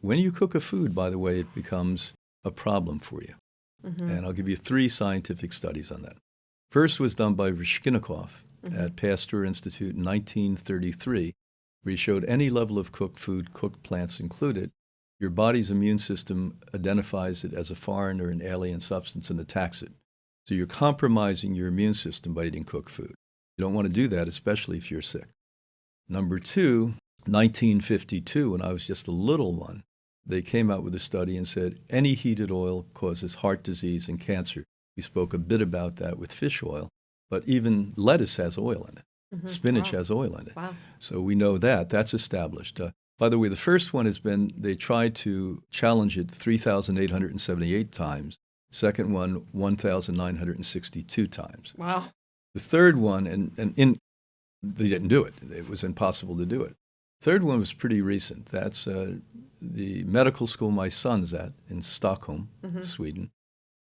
when you cook a food, by the way, it becomes a problem for you. And I'll give you 3 scientific studies on that. First was done by Ryzhkinikov at Pasteur Institute in 1933, where he showed any level of cooked food, cooked plants included, your body's immune system identifies it as a foreign or an alien substance and attacks it. So you're compromising your immune system by eating cooked food. You don't want to do that, especially if you're sick. Number 2, 1952, when I was just a little one, they came out with a study and said any heated oil causes heart disease and cancer. We spoke a bit about that with fish oil, but even lettuce has oil in it. Spinach has oil in it. Wow. So we know that. That's established. By the way, the first one has been, they tried to challenge it 3,878 times. Second one, 1,962 times. Wow. The third one, they didn't do it. It was impossible to do it. Third one was pretty recent. That's the medical school my son's at in Stockholm, Sweden,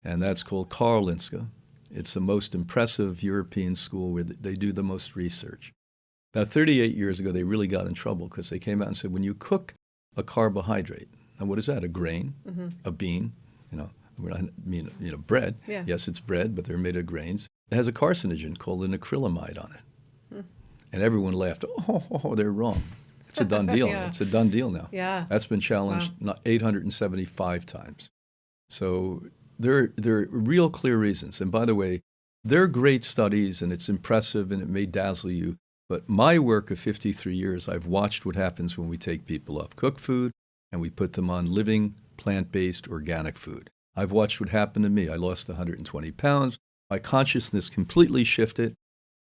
and that's called Karolinska. It's the most impressive European school where they do the most research. Now, 38 years ago, they really got in trouble because they came out and said, when you cook a carbohydrate, now what is that? A grain, a bean, bread. Yeah. Yes, it's bread, but they're made of grains. It has a carcinogen called an acrylamide on it. And everyone laughed, oh, they're wrong. It's a done deal. Yeah. It's a done deal now. Yeah. That's been challenged 875 times. So there are real clear reasons. And by the way, they're great studies, and it's impressive, and it may dazzle you. But my work of 53 years, I've watched what happens when we take people off cooked food and we put them on living, plant-based, organic food. I've watched what happened to me. I lost 120 pounds. My consciousness completely shifted.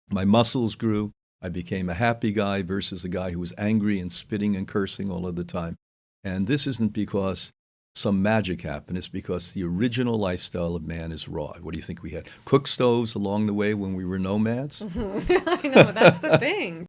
My muscles grew. I became a happy guy versus a guy who was angry and spitting and cursing all of the time. And this isn't because some magic happened. It's because the original lifestyle of man is raw. What do you think we had? Cook stoves along the way when we were nomads? I know, that's the thing.